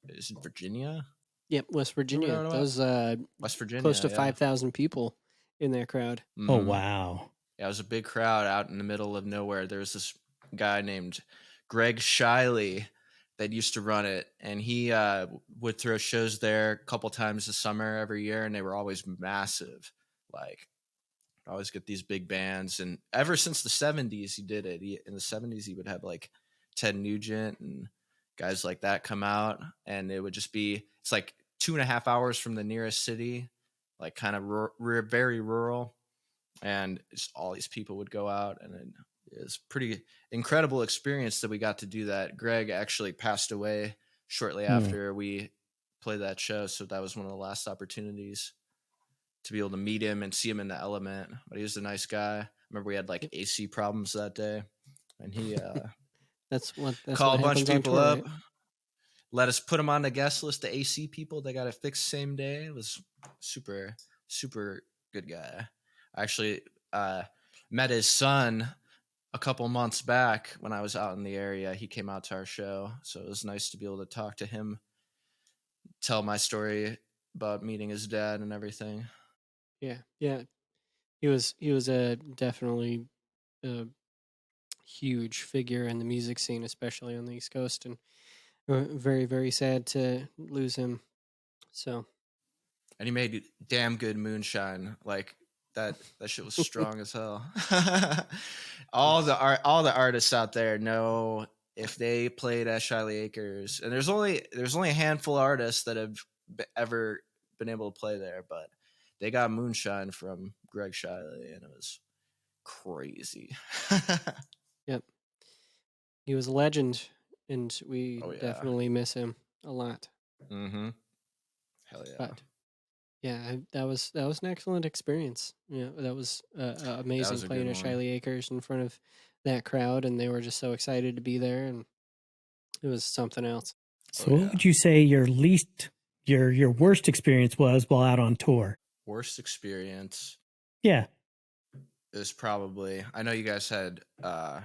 is it Virginia? Yep, West Virginia. Those West Virginia, close to 5,000 people in that crowd. Oh wow! Yeah, it was a big crowd out in the middle of nowhere. There was this guy named Greg Shiley that used to run it, and he would throw shows there a couple times a summer every year, and they were always massive. Like, always get these big bands, and ever since the 70s, he did it. In the 70s, he would have like Ted Nugent and guys like that come out, and it would just be it's like 2.5 hours from the nearest city, like kind of very rural, and just all these people would go out, and it was pretty incredible experience that we got to do that. Greg actually passed away shortly after we played that show, so that was one of the last opportunities to be able to meet him and see him in the element. But he was a nice guy. I remember we had like AC problems that day, and he that's called a bunch of people tour, up, right? let us put them on the guest list. The AC people, they got it fixed same day. It was super, super good guy. I actually met his son a couple months back when I was out in the area. He came out to our show, so it was nice to be able to talk to him, tell my story about meeting his dad and everything. Yeah. He was a definitely a huge figure in the music scene, especially on the East Coast, and very, very sad to lose him. So, and he made damn good moonshine. Like that shit was strong as hell. all the artists out there know if they played at Shiley Acres, and there's only a handful of artists that have ever been able to play there, but they got moonshine from Greg Shiley, and it was crazy. Yep, he was a legend, and we definitely miss him a lot. Mm-hmm. Hell yeah. But yeah, that was an excellent experience. Yeah, that was amazing playing at Shiley Acres in front of that crowd, and they were just so excited to be there, and it was something else. So what would you say your worst experience was while out on tour? Worst experience? Yeah. Is probably, I know you guys had a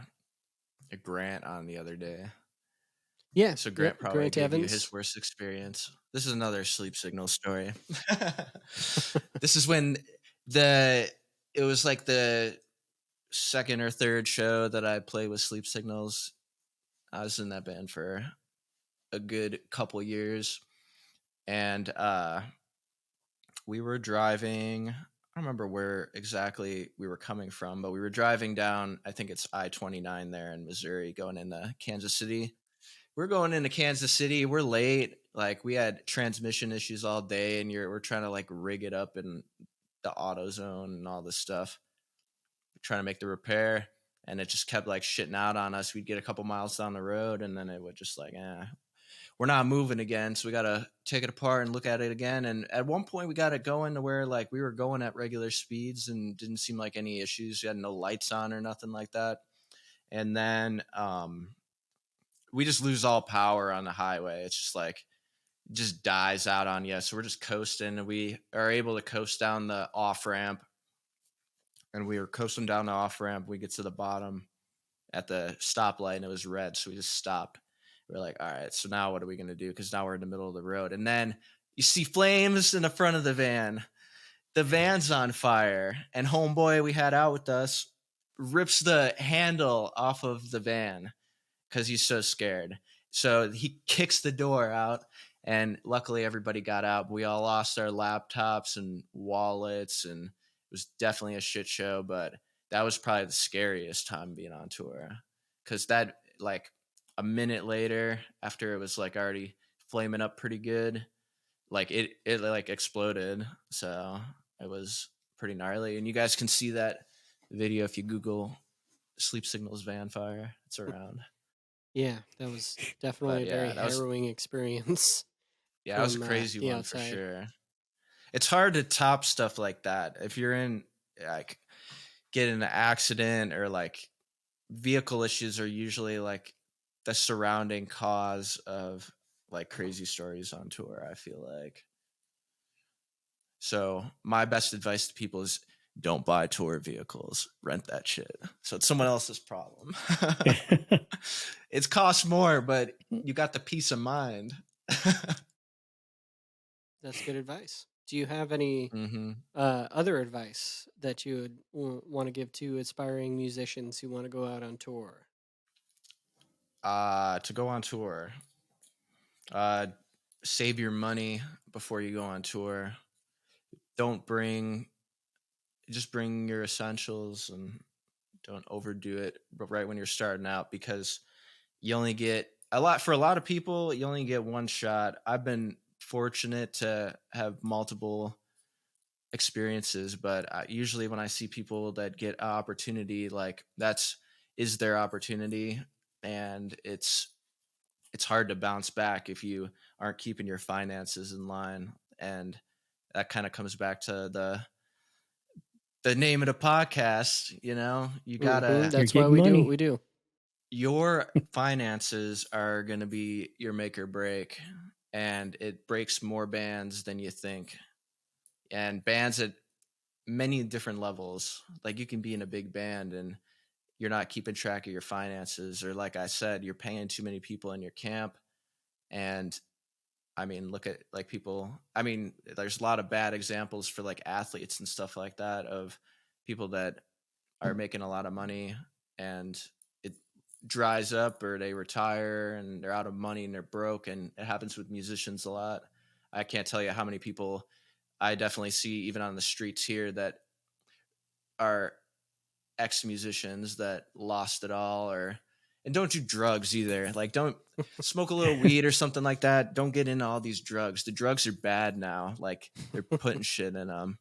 Grant on the other day. Yeah. So Grant probably gave you his worst experience. This is another Sleep Signal story. This is when it was like the second or third show that I played with Sleep Signals. I was in that band for a good couple years, and we were driving. I don't remember where exactly we were coming from, but we were driving down, I think it's I-29 there in Missouri, going into Kansas City. We're going into Kansas City. We're late. Like, we had transmission issues all day, and we're trying to like rig it up in the AutoZone and all this stuff. We're trying to make the repair, and it just kept like shitting out on us. We'd get a couple miles down the road, and then it would just like, we're not moving again. So we got to take it apart and look at it again. And at one point we got it going to where like we were going at regular speeds and didn't seem like any issues. We had no lights on or nothing like that. And then we just lose all power on the highway. It's just like, it just dies out on you. So we're just coasting, and we are able to coast down the off ramp. And we were coasting down the off ramp. We get to the bottom at the stoplight, and it was red. So we just stopped. We're like, all right, so now what are we going to do? Because now we're in the middle of the road. And then you see flames in the front of the van. the van's on fire, and homeboy we had out with us rips the handle off of the van because he's so scared. So he kicks the door out, and luckily everybody got out. We all lost our laptops and wallets, and it was definitely a shit show. But that was probably the scariest time being on tour, because that, like, a minute later, after it was like already flaming up pretty good, like it like exploded. So it was pretty gnarly, and you guys can see that video if you Google Sleep Signals van fire. It's around. Yeah, that was definitely But a very yeah, harrowing experience that was a from crazy the one for outside. sure. It's hard to top stuff like that if you're in, like, get in an accident, or like vehicle issues are usually like the surrounding cause of like crazy stories on tour, I feel like. So my best advice to people is don't buy tour vehicles, rent that shit. So it's someone else's problem. It's cost more, but you got the peace of mind. That's good advice. Do you have any Mm-hmm. other advice that you would want to give to aspiring musicians who want to go out on tour? To go on tour, uh, save your money before you go on tour. Don't bring, just bring your essentials, and don't overdo it right when you're starting out, because you only get for a lot of people, you only get one shot. I've been fortunate to have multiple experiences, but usually when I see people that get an opportunity, like, is their opportunity, and it's hard to bounce back if you aren't keeping your finances in line. And that kind of comes back to the name of the podcast. You Mm-hmm. gotta, You're That's why getting we do what money. we do. your finances are going to be your make or break, and it breaks more bands than you think. And bands at many different levels, like, you can be in a big band and you're not keeping track of your finances, or, like I said, you're paying too many people in your camp. And I mean, look at, like, people, I mean, there's a lot of bad examples for, like, athletes and stuff like that, of people that are making a lot of money, and it dries up, or they retire and they're out of money and they're broke. And it happens with musicians a lot. I can't tell you how many people I definitely see, even on the streets here, that are ex-musicians that lost it all. And don't do drugs either. Like, don't smoke a little weed or something like that. Don't get into all these drugs. The drugs are bad now. Like, they're putting shit in them.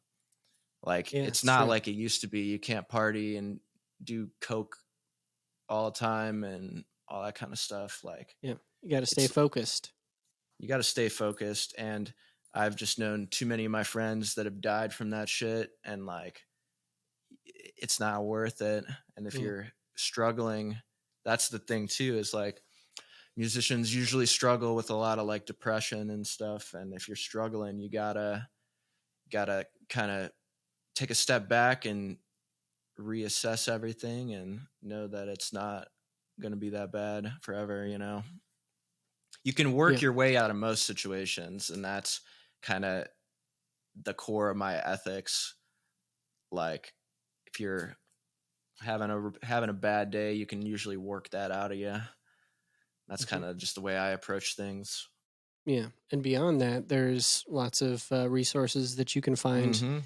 Like, Yeah, it's it's not true. like it used to be. You can't party and do coke all the time and all that kind of stuff. Like, Yeah, you got to stay it's focused. you got to stay focused. And I've just known too many of my friends that have died from that shit, and, like, it's not worth it. And if Yeah, you're struggling, that's the thing too, is, like, musicians usually struggle with a lot of, like, depression and stuff. And if you're struggling, you gotta kind of take a step back and reassess everything, and know that it's not going to be that bad forever. You can work yeah, your way out of most situations, and that's kind of the core of my ethics. Like, if you're having a bad day, you can usually work that out of you. That's hmm kind of just the way I approach things. yeah. And beyond that, there's lots of resources that you can find Mm-hmm.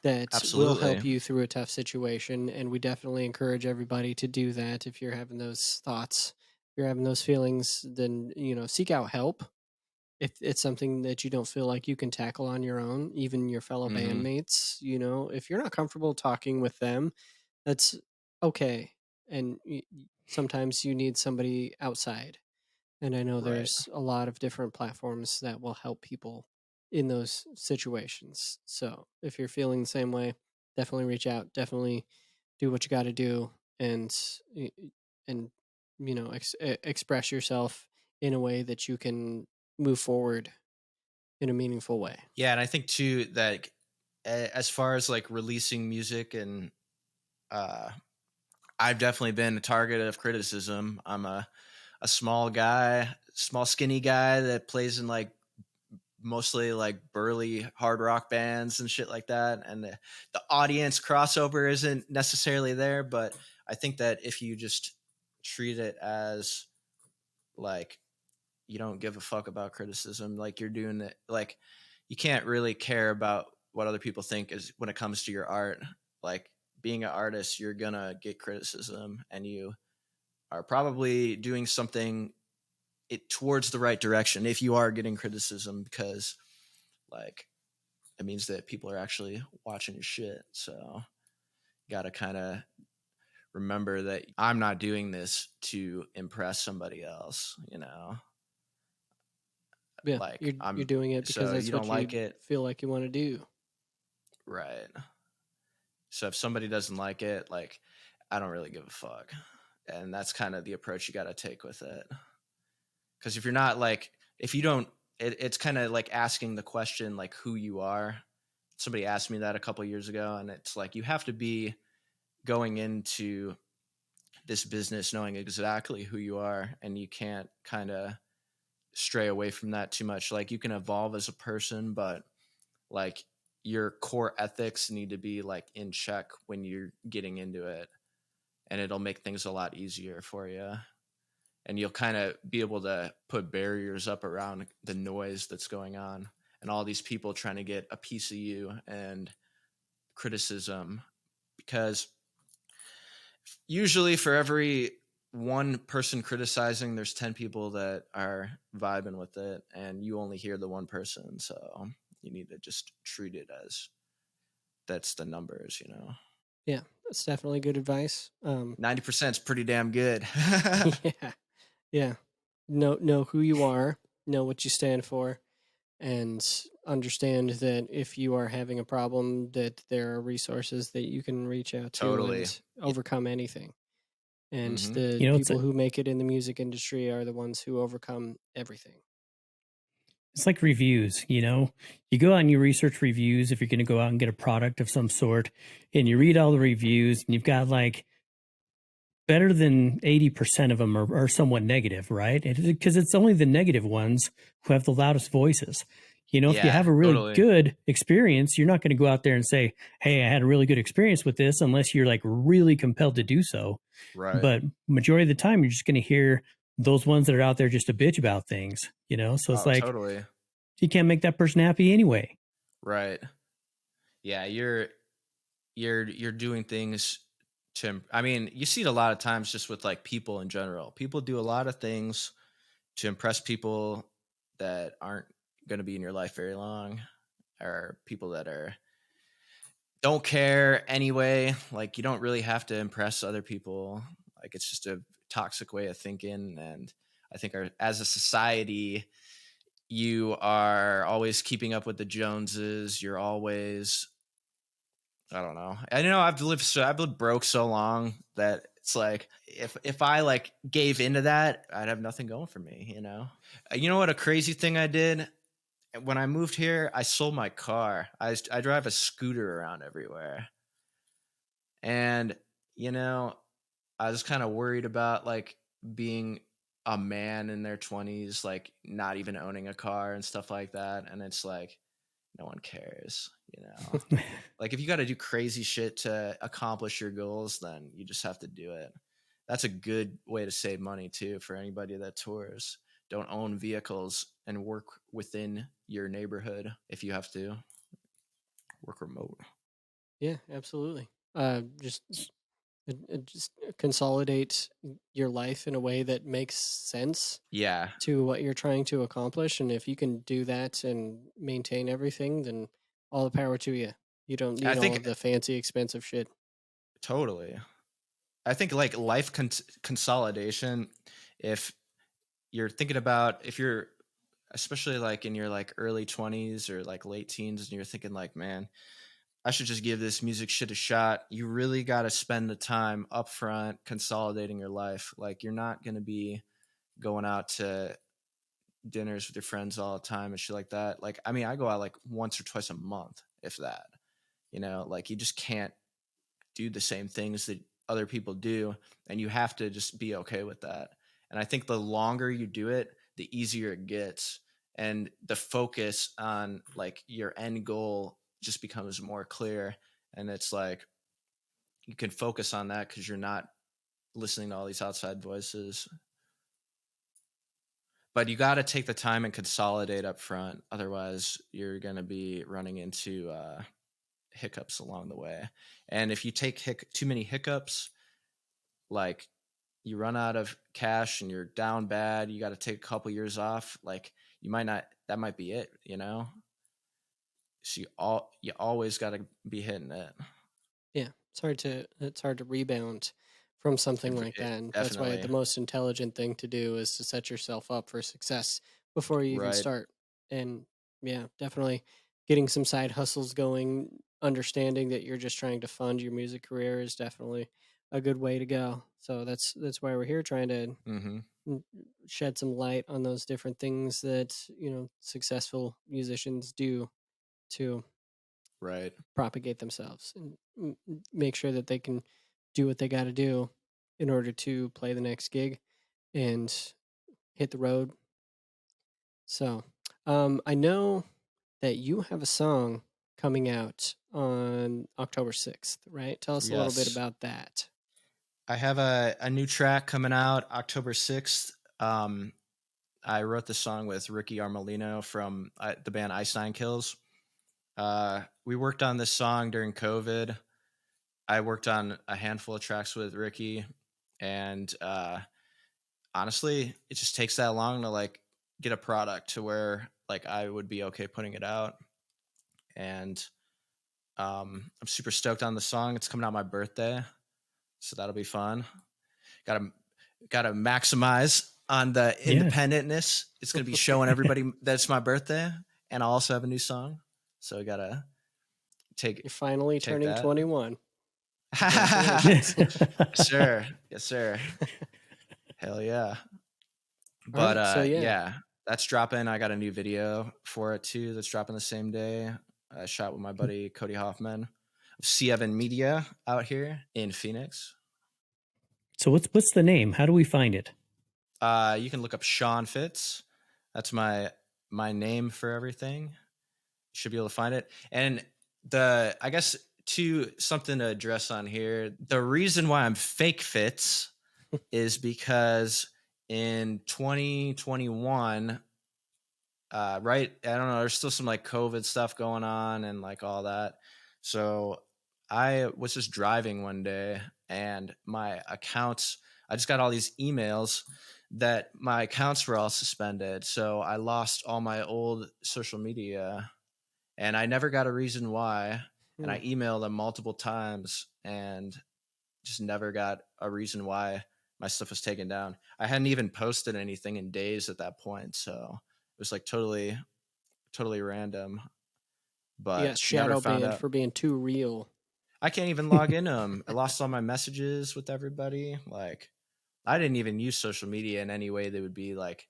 that will Absolutely. help you through a tough situation. And we definitely encourage everybody to do that. If you're having those thoughts, if you're having those feelings, then, seek out help. If it's something that you don't feel like you can tackle on your own, even your fellow Mm-hmm. bandmates, if you're not comfortable talking with them, that's okay. And sometimes you need somebody outside. And I know Right. there's a lot of different platforms that will help people in those situations. So if you're feeling the same way, definitely reach out. Definitely do what you got to do, and and express yourself in a way that you can move forward in a meaningful way. Yeah, and I think too that, as far as, like, releasing music, and uh I've definitely been a target of criticism. I'm a small guy, small skinny guy that plays in, like, mostly like burly hard rock bands and shit like that, and the audience crossover isn't necessarily there. But I think that if you just treat it as like you don't give a fuck about criticism, like you're doing it, like you can't really care about what other people think is when it comes to your art. Like being an artist, you're gonna get criticism, and you are probably doing something towards the right direction if you are getting criticism, because like it means that people are actually watching your shit. So you gotta kind of remember that I'm not doing this to impress somebody else, you know. Yeah, Like you're doing it because so that's you don't what like you it, feel like you want to do. right? So if somebody doesn't like it, like I don't really give a fuck. And that's kind of the approach you got to take with it. Because if you're not like, if you don't, it's kind of like asking the question like who you are. Somebody asked me that a couple of years ago, and it's like you have to be going into this business knowing exactly who you are, and you can't kind of stray away from that too much. Like you can evolve as a person, but like your core ethics need to be like in check when you're getting into it, and it'll make things a lot easier for you. And you'll kind of be able to put barriers up around the noise that's going on and all these people trying to get a piece of you and criticism. Because usually for every one person criticizing, there's 10 people that are vibing with it, and you only hear the one person. So you need to just treat it as that's the numbers, you know. Yeah, that's definitely good advice. 90% is pretty damn good. Yeah, yeah. Know who you are, know what you stand for, and understand that if you are having a problem, that there are resources that you can reach out to Totally. and overcome anything. And Mm-hmm. the You know, people who make it in the music industry are the ones who overcome everything. it's like reviews, you know. You go out and you research reviews if you're going to go out and get a product of some sort, and you read all the reviews, and you've got like better than 80% of them are somewhat negative, right? Because it's only the negative ones who have the loudest voices. You know, if you Yeah, have a really totally. good experience, you're not going to go out there and say, hey, I had a really good experience with this, unless you're like really compelled to do so. Right. But majority of the time, you're just going to hear those ones that are out there just to bitch about things, you know? So it's Oh, like, totally. you can't make that person happy anyway. Right. Yeah, you're doing things to, I mean, you see it a lot of times just with like people in general. People do a lot of things to impress people that aren't going to be in your life very long, or people that are don't care anyway. Like you don't really have to impress other people. Like it's just a toxic way of thinking. And I think as a society, you are always keeping up with the Joneses. You're always, I don't know. I know I've lived broke so long that it's like if I like gave into that, I'd have nothing going for me, you know. You know what a crazy thing I did? When I moved here, I sold my car. I drive a scooter around everywhere. And you know, I was kind of worried about like being a man in their 20s, like not even owning a car and stuff like that. And it's like no one cares, you know. Like if you got to do crazy shit to accomplish your goals, then you just have to do it. That's a good way to save money too for anybody that tours. Don't own vehicles and work within your neighborhood if you have to work remote. Yeah, absolutely. Just consolidate your life in a way that makes sense Yeah. to what you're trying to accomplish, and if you can do that and maintain everything, then all the power to you. You don't I need all think of the fancy expensive shit. totally. I think like life consolidation, if you're thinking about, if you're especially like in your like early 20s or like late teens and you're thinking like, man, I should just give this music shit a shot. You really got to spend the time up front consolidating your life. Like you're not going to be going out to dinners with your friends all the time and shit like that. Like, I mean, I go out like once or twice a month, if that, you know, like you just can't do the same things that other people do. And you have to just be okay with that. And I think the longer you do it, the easier it gets. and the focus on like your end goal just becomes more clear, and it's like you can focus on that because you're not listening to all these outside voices. But you got to take the time and consolidate up front, otherwise you're going to be running into hiccups along the way. And if you take too many hiccups, like you run out of cash and you're down bad, you got to take a couple years off, like you might not, that might be it, you know? So you always got to be hitting it. Yeah, it's hard to rebound from something like that, and that's why the Definitely. most intelligent thing to do is to set yourself up for success before you even Right. start. And yeah, definitely getting some side hustles going, understanding that you're just trying to fund your music career is definitely a good way to go. So that's why we're here, trying to Mm-hmm. mm, shed some light on those different things that, successful musicians do to Right. propagate themselves and make sure that they can do what they got to do in order to play the next gig and hit the road. So, I know that you have a song coming out on October 6th, right? Tell us a little bit Yes. about that. I have a new track coming out October 6th. I wrote the song with Ricky Armelino from the band Ice Nine Kills. We worked on this song during COVID. I worked on a handful of tracks with Ricky, and honestly, it just takes that long to like get a product to where like I would be okay putting it out. And I'm super stoked on the song. It's coming out my birthday, so that'll be fun. Gotta gotta maximize on the Yeah. independentness. It's gonna be showing everybody that it's my birthday, and I also have a new song. So I gotta take You're finally take turning that. 21. Yes, Congratulations. sir. Yes, sir. Hell yeah. All But right. So, yeah. yeah, that's dropping. I got a new video for it too. That's dropping the same day. I shot with my buddy Cody Hoffman of C7 Media out here in Phoenix. So what's the name? How do we find it? You can look up Sean Fitz. That's my name for everything. Should be able to find it. And I guess something to address on here. The reason why I'm fake Fitz is because in 2021, right, I don't know, there's still some like COVID stuff going on and like all that. So I was just driving one day and my accounts, I just got all these emails that my accounts were all suspended. So I lost all my old social media and I never got a reason why. And Hmm. I emailed them multiple times and just never got a reason why my stuff was taken down. I hadn't even posted anything in days at that point. So it was like totally random, You got but never shadow found banned out. for being too real. I can't even log in them. I lost all my messages with everybody. Like I didn't even use social media in any way that would be like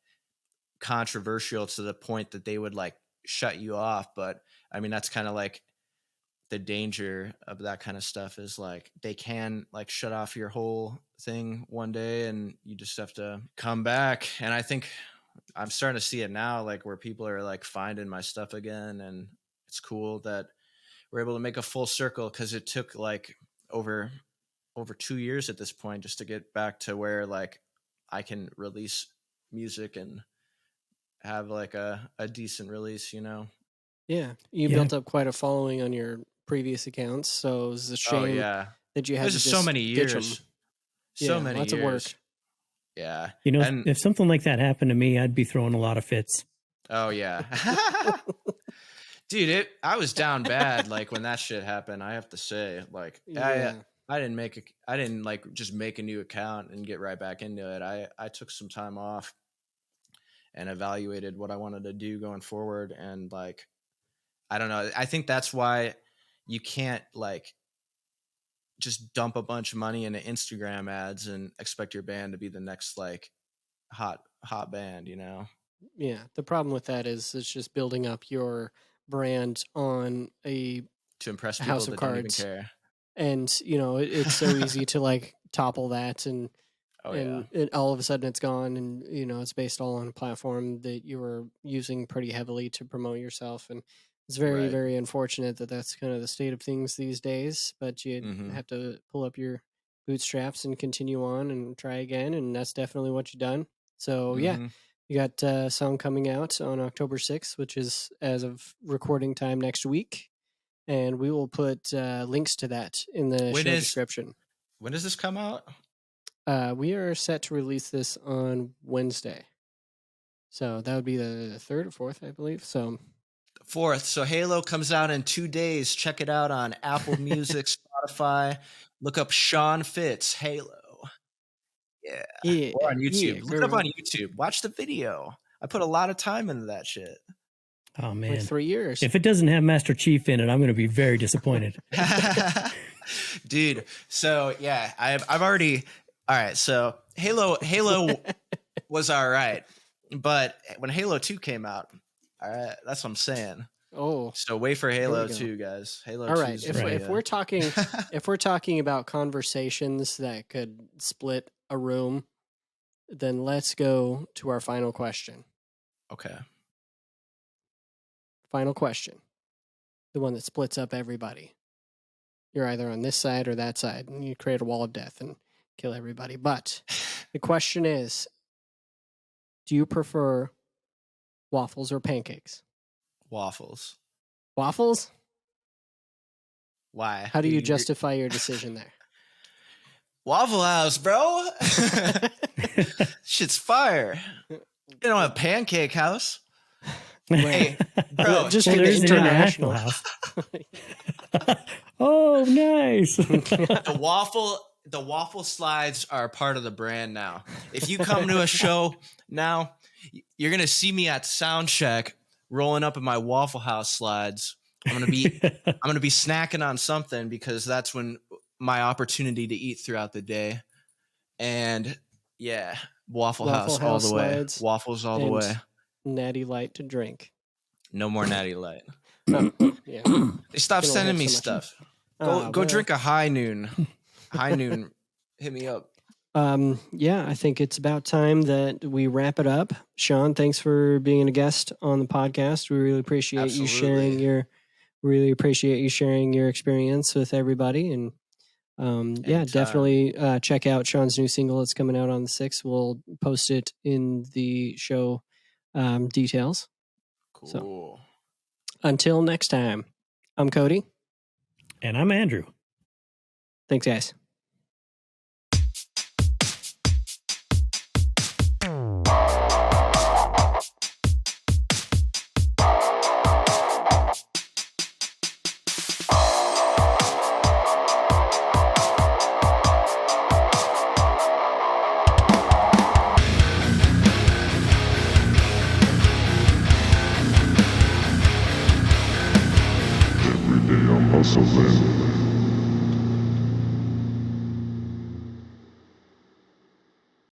controversial to the point that they would like shut you off. But I mean, that's kind of like the danger of that kind of stuff is like they can like shut off your whole thing one day and you just have to come back. And I think I'm starting to see it now, like where people are like finding my stuff again. And it's cool that we're able to make a full circle because it took like over 2 years at this point just to get back to where like I can release music and have like a decent release, you know? Yeah. You Yeah. built up quite a following on your previous accounts. So it's a Oh shame yeah. that you It had was to just so just many ditch them. years. So Yeah. many Lots of years. work. Yeah. You know, And if something like that happened to me, I'd be throwing a lot of fits. oh yeah. Dude, I was down bad like when that shit happened, I have to say. Like Yeah. I didn't like just make a new account and get right back into it. I took some time off and evaluated what I wanted to do going forward and like I don't know. I think that's why you can't like just dump a bunch of money into Instagram ads and expect your band to be the next like hot band, you know? Yeah. The problem with that is it's just building up your brand on a To impress people house of that don't even cards. care. And, it's so easy to like topple that and and all of a sudden it's gone, and it's based all on a platform that you were using pretty heavily to promote yourself, and it's very, very unfortunate that that's kind of the state of things these days. But you have to pull up your bootstraps and continue on and try again, and that's definitely what you've done. So yeah, you got a song coming out on October 6th, which is as of recording time next week, and we will put links to that in the show description. When does this come out? We are set to release this on Wednesday. So that would be the 3rd or 4th, I believe. So 4th. So Halo comes out in 2 days. Check it out on Apple Music, Spotify. Look up Sean Fitz, Halo. Yeah. Or on YouTube. Yeah, Look it up on YouTube. Watch the video. I put a lot of time into that shit. Oh, man. Like 3 years. If it doesn't have Master Chief in it, I'm going to be very disappointed. Dude. So, yeah, I've already... All right, so Halo was all right, but when Halo 2 came out, all right, that's what I'm saying. Oh, so wait for Halo 2, guys. Halo 2. All right, if we're talking about conversations that could split a room, then let's go to our final question. Okay. Final question, the one that splits up everybody. You're either on this side or that side, and you create a wall of death and kill everybody. But the question is, do you prefer waffles or pancakes? Waffles. Waffles? Why? How do you justify your decision there? Waffle House, bro. Shit's fire. You know, a pancake house. Hey, bro, just there's an international house. Oh, nice. The waffle slides are part of the brand now. If you come to a show now, you're gonna see me at sound check rolling up in my Waffle House slides. I'm gonna be snacking on something because that's when my opportunity to eat throughout the day. And yeah, Waffle House all the way. Waffles all the way. Natty Light to drink. No more Natty Light. Oh, yeah. They stopped sending me stuff. Go drink a High Noon. High Noon, hit me up. Yeah, I think it's about time that we wrap it up. Sean, thanks for being a guest on the podcast. We really appreciate you sharing your experience with everybody. And yeah, definitely check out Sean's new single that's coming out on the 6th. We'll post it in the show details. Cool. So, until next time, I'm Cody. And I'm Andrew. Thanks, guys. Every day I'm hustling.